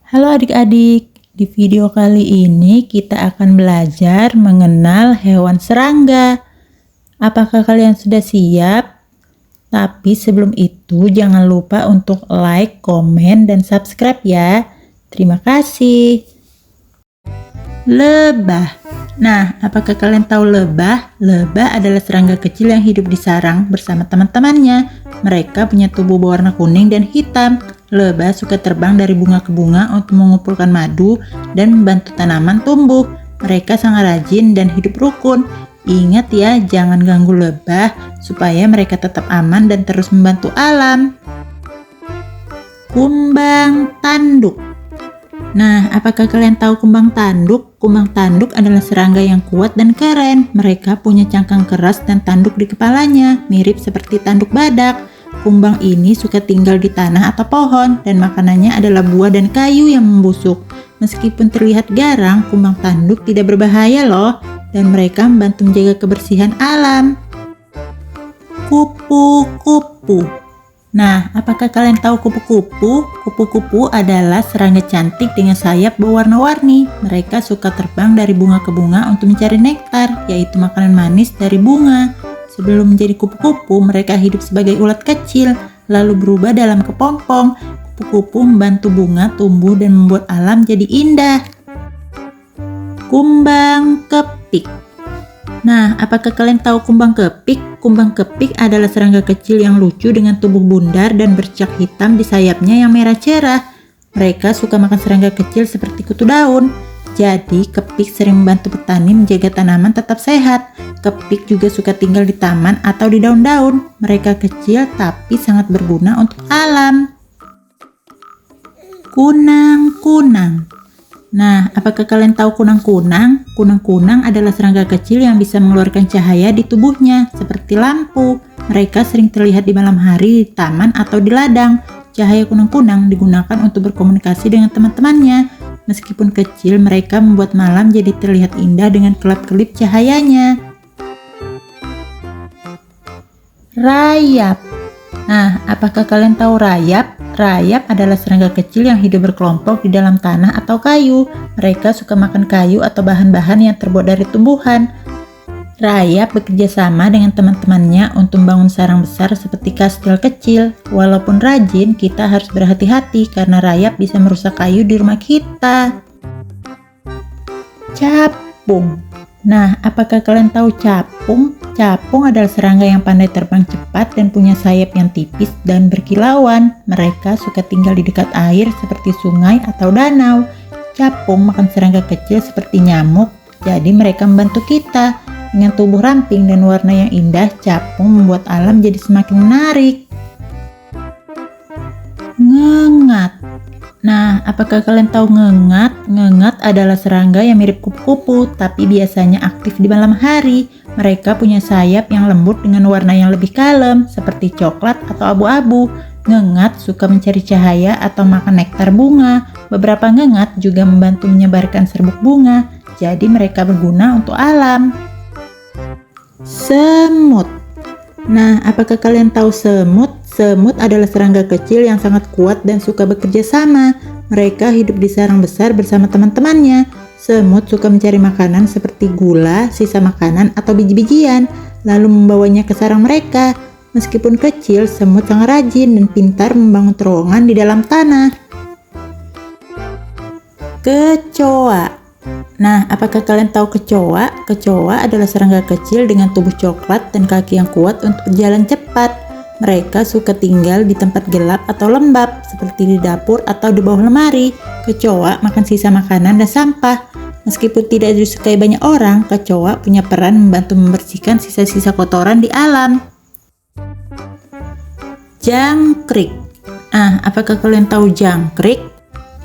Halo adik-adik, di video kali ini kita akan belajar mengenal hewan serangga. Apakah kalian sudah siap? Tapi sebelum itu jangan lupa untuk like, komen, dan subscribe ya. Terima kasih. Lebah. Nah, apakah kalian tahu lebah? Lebah adalah serangga kecil yang hidup di sarang bersama teman-temannya. Mereka punya tubuh berwarna kuning dan hitam. Lebah suka terbang dari bunga ke bunga untuk mengumpulkan madu dan membantu tanaman tumbuh. Mereka sangat rajin dan hidup rukun. Ingat ya, jangan ganggu lebah supaya mereka tetap aman dan terus membantu alam. Kumbang tanduk. Nah, apakah kalian tahu kumbang tanduk? Kumbang tanduk adalah serangga yang kuat dan keren. Mereka punya cangkang keras dan tanduk di kepalanya, mirip seperti tanduk badak. Kumbang ini suka tinggal di tanah atau pohon, dan makanannya adalah buah dan kayu yang membusuk. Meskipun terlihat garang, kumbang tanduk tidak berbahaya loh, dan mereka membantu menjaga kebersihan alam. Kupu-kupu. Nah, apakah kalian tahu kupu-kupu? Kupu-kupu adalah serangga cantik dengan sayap berwarna-warni. Mereka suka terbang dari bunga ke bunga untuk mencari nektar, yaitu makanan manis dari bunga. Sebelum menjadi kupu-kupu, mereka hidup sebagai ulat kecil, lalu berubah dalam kepompong. Kupu-kupu membantu bunga tumbuh dan membuat alam jadi indah. Kumbang kepik. Nah, apakah kalian tahu kumbang kepik? Kumbang kepik adalah serangga kecil yang lucu dengan tubuh bundar dan bercak hitam di sayapnya yang merah cerah. Mereka suka makan serangga kecil seperti kutu daun. Jadi, kepik sering membantu petani menjaga tanaman tetap sehat. Kepik juga suka tinggal di taman atau di daun-daun. Mereka kecil tapi sangat berguna untuk alam. Kunang-kunang. Nah, apakah kalian tahu kunang-kunang? Kunang-kunang adalah serangga kecil yang bisa mengeluarkan cahaya di tubuhnya, seperti lampu. Mereka sering terlihat di malam hari di taman atau di ladang. Cahaya kunang-kunang digunakan untuk berkomunikasi dengan teman-temannya. Meskipun kecil, mereka membuat malam jadi terlihat indah dengan kelap-kelip cahayanya. Rayap. Nah, apakah kalian tahu rayap? Rayap adalah serangga kecil yang hidup berkelompok di dalam tanah atau kayu. Mereka suka makan kayu atau bahan-bahan yang terbuat dari tumbuhan. Rayap bekerja sama dengan teman-temannya untuk membangun sarang besar seperti kastil kecil. Walaupun rajin, kita harus berhati-hati karena rayap bisa merusak kayu di rumah kita. Capung. Nah, apakah kalian tahu capung? Capung adalah serangga yang pandai terbang cepat dan punya sayap yang tipis dan berkilauan. Mereka suka tinggal di dekat air seperti sungai atau danau. Capung makan serangga kecil seperti nyamuk, jadi mereka membantu kita. Dengan tubuh ramping dan warna yang indah, capung membuat alam jadi semakin menarik. Ngengat. Nah, apakah kalian tahu ngengat? Ngengat adalah serangga yang mirip kupu-kupu, tapi biasanya aktif di malam hari. Mereka punya sayap yang lembut dengan warna yang lebih kalem, seperti coklat atau abu-abu. Ngengat suka mencari cahaya atau makan nektar bunga. Beberapa ngengat juga membantu menyebarkan serbuk bunga, jadi mereka berguna untuk alam. Semut. Nah, apakah kalian tahu semut? Semut adalah serangga kecil yang sangat kuat dan suka bekerja sama. Mereka hidup di sarang besar bersama teman-temannya. Semut suka mencari makanan seperti gula, sisa makanan, atau biji-bijian, lalu membawanya ke sarang mereka. Meskipun kecil, semut sangat rajin dan pintar membangun terowongan di dalam tanah. Kecoa. Nah, apakah kalian tahu kecoa? Kecoa adalah serangga kecil dengan tubuh coklat dan kaki yang kuat untuk berjalan cepat. Mereka suka tinggal di tempat gelap atau lembab, seperti di dapur atau di bawah lemari. Kecoa makan sisa makanan dan sampah. Meskipun tidak disukai banyak orang, kecoa punya peran membantu membersihkan sisa-sisa kotoran di alam. Jangkrik. Nah, apakah kalian tahu jangkrik?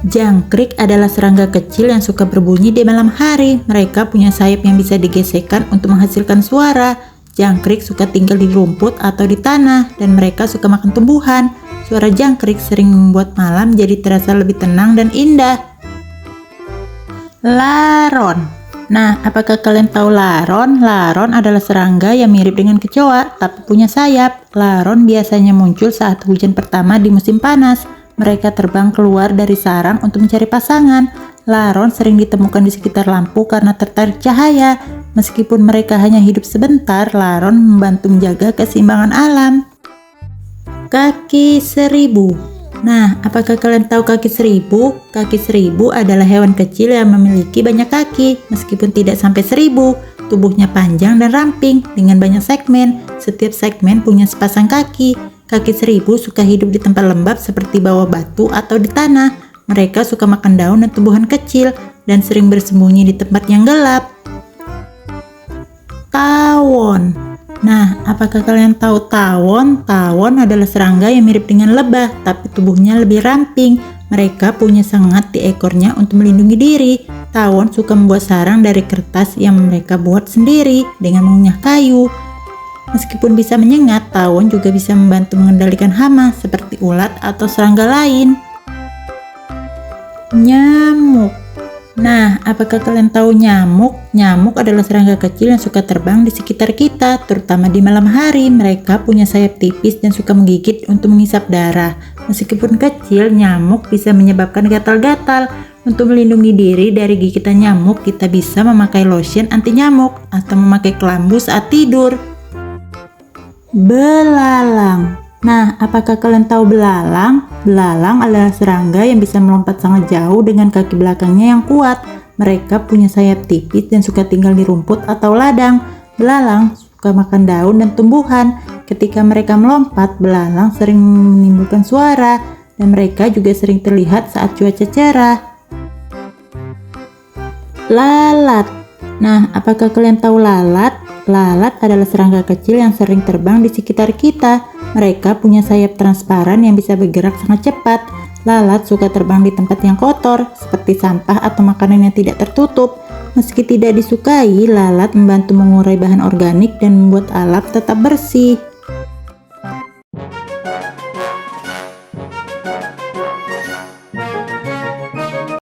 Jangkrik adalah serangga kecil yang suka berbunyi di malam hari. Mereka punya sayap yang bisa digesekkan untuk menghasilkan suara. Jangkrik suka tinggal di rumput atau di tanah, dan mereka suka makan tumbuhan. Suara jangkrik sering membuat malam jadi terasa lebih tenang dan indah. Laron. Nah, apakah kalian tahu laron? Laron adalah serangga yang mirip dengan kecoa, tapi punya sayap. Laron biasanya muncul saat hujan pertama di musim panas. Mereka terbang keluar dari sarang untuk mencari pasangan. Laron sering ditemukan di sekitar lampu karena tertarik cahaya. Meskipun mereka hanya hidup sebentar, laron membantu menjaga keseimbangan alam. Kaki seribu. Nah, apakah kalian tahu kaki seribu? Kaki seribu adalah hewan kecil yang memiliki banyak kaki. Meskipun tidak sampai 1000, tubuhnya panjang dan ramping dengan banyak segmen. Setiap segmen punya sepasang kaki. Kaki seribu suka hidup di tempat lembab seperti bawah batu atau di tanah. Mereka suka makan daun dan tumbuhan kecil dan sering bersembunyi di tempat yang gelap. Tawon. Nah, apakah kalian tahu tawon? Tawon adalah serangga yang mirip dengan lebah, tapi tubuhnya lebih ramping. Mereka punya sengat di ekornya untuk melindungi diri. Tawon suka membuat sarang dari kertas yang mereka buat sendiri dengan mengunyah kayu. Meskipun bisa menyengat, tawon juga bisa membantu mengendalikan hama seperti ulat atau serangga lain. Nyamuk. Nah, apakah kalian tahu nyamuk? Nyamuk adalah serangga kecil yang suka terbang di sekitar kita, terutama di malam hari. Mereka punya sayap tipis dan suka menggigit untuk mengisap darah. Meskipun kecil, nyamuk bisa menyebabkan gatal-gatal. Untuk melindungi diri dari gigitan nyamuk, kita bisa memakai lotion anti nyamuk atau memakai kelambu saat tidur. Belalang. Nah, apakah kalian tahu belalang? Belalang adalah serangga yang bisa melompat sangat jauh dengan kaki belakangnya yang kuat. Mereka punya sayap tipis dan suka tinggal di rumput atau ladang. Belalang suka makan daun dan tumbuhan. Ketika mereka melompat, belalang sering menimbulkan suara, dan mereka juga sering terlihat saat cuaca cerah. Lalat. Nah, apakah kalian tahu lalat? Lalat adalah serangga kecil yang sering terbang di sekitar kita. Mereka punya sayap transparan yang bisa bergerak sangat cepat. Lalat suka terbang di tempat yang kotor, seperti sampah atau makanan yang tidak tertutup. Meski tidak disukai, lalat membantu mengurai bahan organik dan membuat alam tetap bersih.